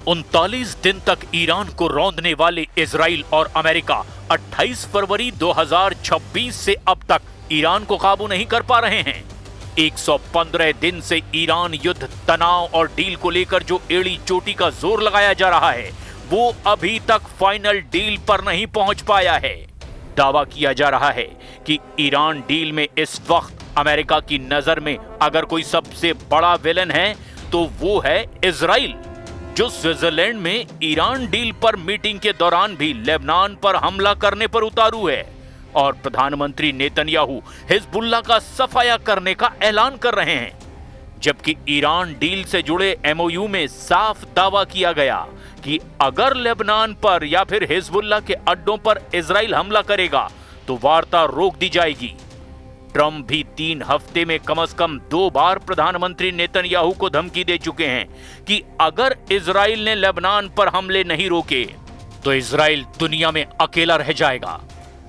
39 दिन तक ईरान को रौंदने वाले इजराइल और अमेरिका 28 फरवरी 2026 से अब तक ईरान को काबू नहीं कर पा रहे हैं। 115 दिन से ईरान युद्ध, तनाव और डील को लेकर जो एड़ी चोटी का जोर लगाया जा रहा है, वो अभी तक फाइनल डील पर नहीं पहुंच पाया है। दावा किया जा रहा है कि ईरान डील में इस वक्त अमेरिका की नजर में अगर कोई सबसे बड़ा विलन है तो वो है इजराइल, जो स्विट्जरलैंड में ईरान डील पर मीटिंग के दौरान भी लेबनान पर हमला करने पर उतारू है और प्रधानमंत्री नेतन्याहू हिजबुल्लाह का सफाया करने का ऐलान कर रहे हैं। जबकि ईरान डील से जुड़े एमओयू में साफ दावा किया गया कि अगर लेबनान पर या फिर हिजबुल्लाह के अड्डों पर इजराइल हमला करेगा तो वार्ता रोक दी जाएगी। ट्रंप भी 3 हफ्ते में कम से कम 2 बार प्रधानमंत्री नेतन्याहू को धमकी दे चुके हैं कि अगर इजराइल ने लेबनान पर हमले नहीं रोके तो इजराइल दुनिया में अकेला रह जाएगा।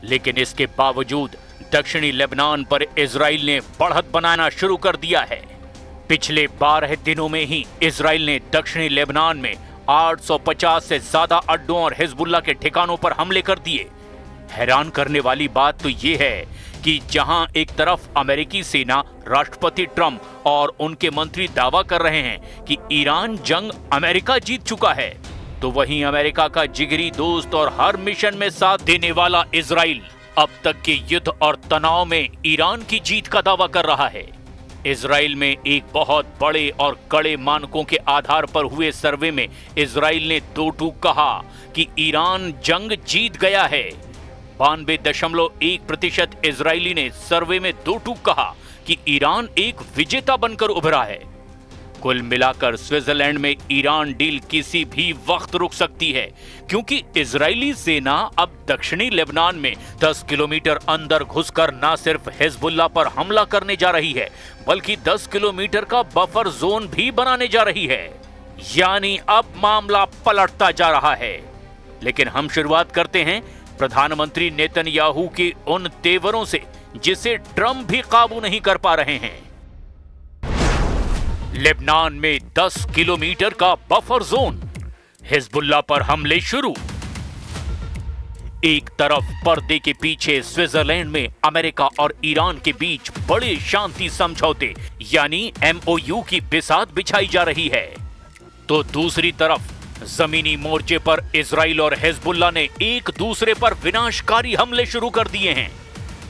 लेकिन इसके बावजूद दक्षिणी लेबनान पर इजराइल ने बढ़त बनाना शुरू कर दिया है। पिछले 12 दिनों में ही इजराइल ने दक्षिणी लेबनान में 850 से ज्यादा अड्डों और हिजबुल्लाह के ठिकानों पर हमले कर दिए। हैरान करने वाली बात तो ये है कि जहां एक तरफ अमेरिकी सेना, राष्ट्रपति ट्रंप और उनके मंत्री दावा कर रहे हैं कि ईरान जंग अमेरिका जीत चुका है, तो वहीं अमेरिका का जिगरी दोस्त और हर मिशन में साथ देने वाला इजराइल अब तक के युद्ध और तनाव में ईरान की जीत का दावा कर रहा है। इजराइल में एक बहुत बड़े और कड़े मानकों के आधार पर हुए सर्वे में इजराइल ने 2 टूक कहा कि ईरान जंग जीत गया है। 92.1% इजरायली ने सर्वे में 2 टूक कहा कि ईरान एक विजेता बनकर उभरा है। कुल मिलाकर स्विट्जरलैंड में ईरान डील किसी भी वक्त रुक सकती है, क्योंकि इजरायली सेना अब दक्षिणी लेबनान में 10 किलोमीटर अंदर घुसकर न सिर्फ हिजबुल्लाह पर हमला करने जा रही है, बल्कि 10 किलोमीटर का बफर जोन भी बनाने जा रही है। यानी अब मामला पलटता जा रहा है। लेकिन हम शुरुआत करते हैं प्रधानमंत्री नेतन्याहू के उन तेवरों से जिसे ट्रंप भी काबू नहीं कर पा रहे हैं। लेबनान में 10 किलोमीटर का बफर जोन, हिजबुल्लाह पर हमले शुरू। एक तरफ पर्दे के पीछे स्विट्जरलैंड में अमेरिका और ईरान के बीच बड़े शांति समझौते यानी एमओयू की बिसात बिछाई जा रही है, तो दूसरी तरफ जमीनी मोर्चे पर इजराइल और हिजबुल्लाह ने एक दूसरे पर विनाशकारी हमले शुरू कर दिए हैं।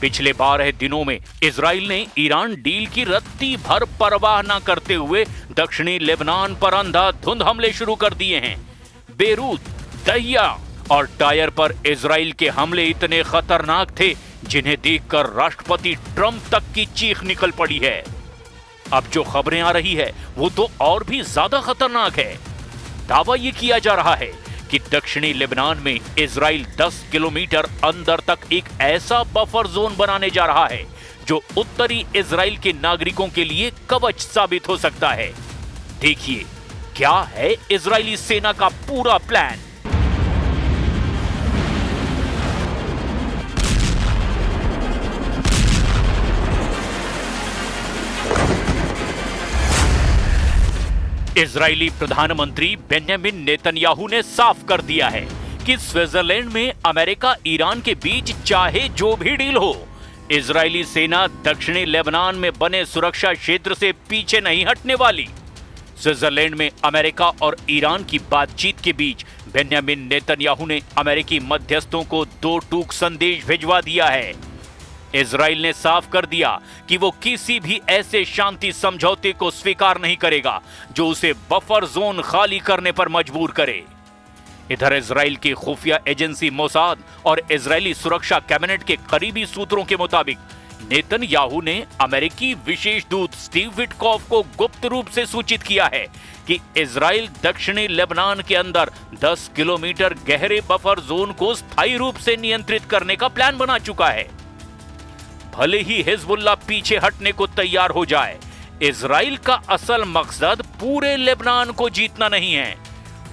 पिछले 12 दिनों में इजराइल ने ईरान डील की रत्ती भर परवाह न करते हुए दक्षिणी लेबनान पर अंधाधुंध हमले शुरू कर दिए हैं। बेरूत, दहिया और टायर पर इजराइल के हमले इतने खतरनाक थे जिन्हें देखकर राष्ट्रपति ट्रंप तक की चीख निकल पड़ी है। अब जो खबरें आ रही है वो तो और भी ज्यादा खतरनाक है। दावा ये किया जा रहा है कि दक्षिणी लेबनान में इजराइल 10 किलोमीटर अंदर तक एक ऐसा बफर जोन बनाने जा रहा है जो उत्तरी इजराइल के नागरिकों के लिए कवच साबित हो सकता है। देखिए क्या है इजरायली सेना का पूरा प्लान। इजरायली प्रधानमंत्री बेंजामिन नेतन्याहू ने साफ कर दिया है कि स्विट्जरलैंड में अमेरिका ईरान के बीच चाहे जो भी डील हो, इजरायली सेना दक्षिणी लेबनान में बने सुरक्षा क्षेत्र से पीछे नहीं हटने वाली। स्विट्जरलैंड में अमेरिका और ईरान की बातचीत के बीच बेंजामिन नेतन्याहू ने अमेरिकी मध्यस्थों को 2 टूक संदेश भिजवा दिया है। इजराइल ने साफ कर दिया कि वो किसी भी ऐसे शांति समझौते को स्वीकार नहीं करेगा जो उसे बफर जोन खाली करने पर मजबूर करे। इधर इजराइल की खुफिया एजेंसी मोसाद और इजरायली सुरक्षा कैबिनेट के करीबी सूत्रों के मुताबिक नेतन्याहू ने अमेरिकी विशेष दूत स्टीव विटकॉफ को गुप्त रूप से सूचित किया है कि इजराइल दक्षिणी लेबनान के अंदर 10 किलोमीटर गहरे बफर जोन को स्थायी रूप से नियंत्रित करने का प्लान बना चुका है। भले ही हिजबुल्लाह पीछे हटने को तैयार हो जाए, इजराइल का असल मकसद पूरे लेबनान को जीतना नहीं है।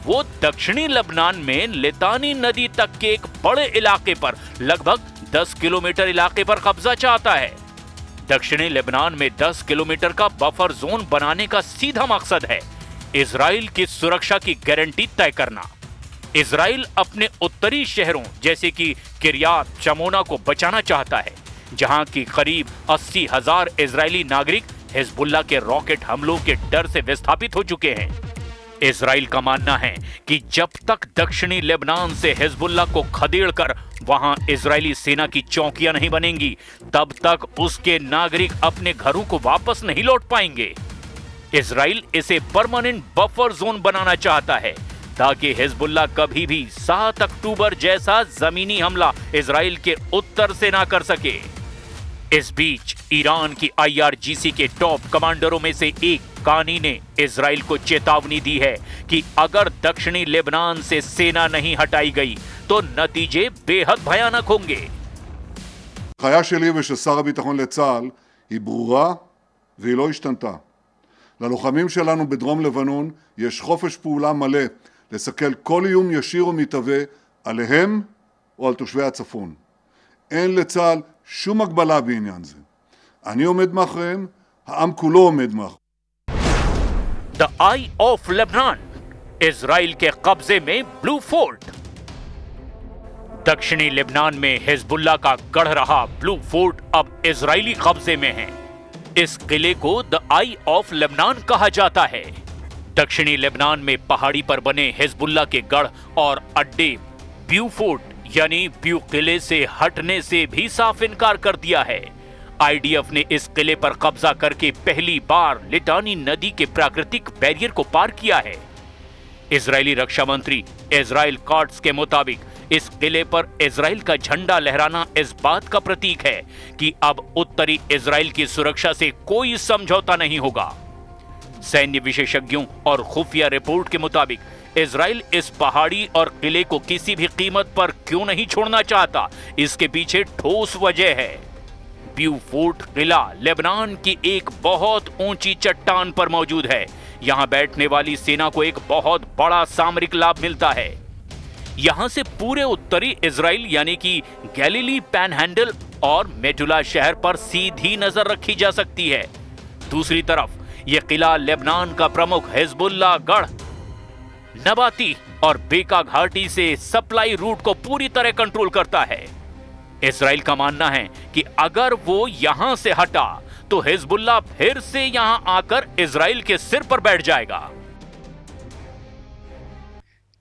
वो दक्षिणी लेबनान में लितानी नदी तक के एक बड़े इलाके पर, लगभग 10 किलोमीटर इलाके पर कब्जा चाहता है। दक्षिणी लेबनान में 10 किलोमीटर का बफर जोन बनाने का सीधा मकसद है इजराइल की सुरक्षा की गारंटी तय करना। इजराइल अपने उत्तरी शहरों जैसे कि किर्यात शमोना को बचाना चाहता है, जहां की करीब 80,000 इजरायली नागरिक हिजबुल्लाह के रॉकेट हमलों के डर से विस्थापित हो चुके हैं। इजराइल का मानना है कि जब तक दक्षिणी लेबनान से हिजबुल्लाह को खदेड़कर वहां इजरायली सेना की चौकियां नहीं बनेंगी, तब तक उसके नागरिक अपने घरों को वापस नहीं लौट पाएंगे। इजराइल इसे परमानेंट बफर जोन बनाना चाहता है ताकि हिजबुल्लाह कभी भी 7 अक्टूबर जैसा जमीनी हमला इजराइल के उत्तर से ना कर सके। इस बीच ईरान की IRGC के टॉप कमांडरों में से एक कानी ने इजराइल को चेतावनी दी है कि अगर दक्षिणी लेबनान से सेना नहीं हटाई गई तो नतीजे बेहद भयानक होंगे। ההנחיה שלי ושל שר הביטחון לצה"ל היא ברורה והיא לא השתנתה. ללוחמים שלנו בדרום לבנון יש חופש פעולה מלא לסכל כל איום ישיר או מתהווה עליהם או על תושבי הצפון. אין לצה"ל שום הגבלה בעניין זה. אני עומד מאחוריהם, העם כולו עומד מאחוריהם. The Eye of Lebanon, Israel के कब्जे में ब्लू फोर्ट। दक्षिणी लेबनान में हिजबुल्लाह का गढ़ रहा ब्लू फोर्ट अब इजरायली कब्जे में है। इस किले को द आई ऑफ लेबनान कहा जाता है। दक्षिणी लेबनान में पहाड़ी पर बने हिजबुल्लाह के गढ़ और अड्डे ब्यू फोर्ट यानी ब्यू किले से हटने से भी साफ इनकार कर दिया है। IDF ने इस किले पर कब्जा करके पहली बार लिटानी नदी के प्राकृतिक बैरियर को पार किया है। इजरायली रक्षा मंत्री इजराइल कॉट्स के मुताबिक इस किले पर इजराइल का झंडा लहराना इस बात का प्रतीक है कि अब उत्तरी इजराइल की सुरक्षा से कोई समझौता नहीं होगा। सैन्य विशेषज्ञों और खुफिया रिपोर्ट के मुताबिक इजराइल इस पहाड़ी और किले को किसी भी कीमत पर क्यों नहीं छोड़ना चाहता, इसके पीछे ठोस वजह है। ब्यू फोर्ट किला लेबनान की एक बहुत ऊंची चट्टान पर मौजूद है। यहां बैठने वाली सेना को एक बहुत बड़ा सामरिक लाभ मिलता है। यहां से पूरे उत्तरी इजराइल यानी कि गैलीली पैनहैंडल और मेटुला शहर पर सीधी नजर रखी जा सकती है। दूसरी तरफ यह किला लेबनान का प्रमुख हिजबुल्लाह गढ़ नबाती और बेका घाटी से सप्लाई रूट को पूरी तरह कंट्रोल करता है। इजराइल का मानना है कि अगर वो यहां से हटा तो हिजबुल्लाह फिर से यहां आकर इजराइल के सिर पर बैठ जाएगा।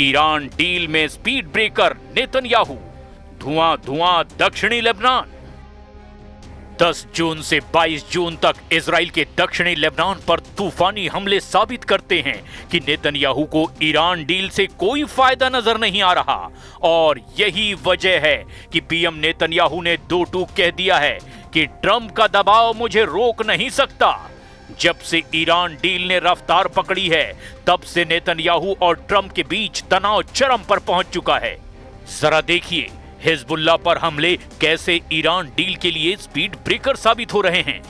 ईरान डील में स्पीड ब्रेकर नेतन्याहू, धुआं धुआं दक्षिणी लेबनान। 10 जून से 22 जून तक इजराइल के दक्षिणी लेबनान पर तूफानी हमले साबित करते हैं कि नेतन्याहू को ईरान डील से कोई फायदा नजर नहीं आ रहा। और यही वजह है कि पीएम नेतन्याहू ने 2 टूक कह दिया है कि ट्रंप का दबाव मुझे रोक नहीं सकता। जब से ईरान डील ने रफ्तार पकड़ी है, तब से नेतन्याहू और ट्रंप के बीच तनाव चरम पर पहुंच चुका है। जरा देखिए हिजबुल्लाह पर हमले कैसे ईरान डील के लिए स्पीड ब्रेकर साबित हो रहे हैं।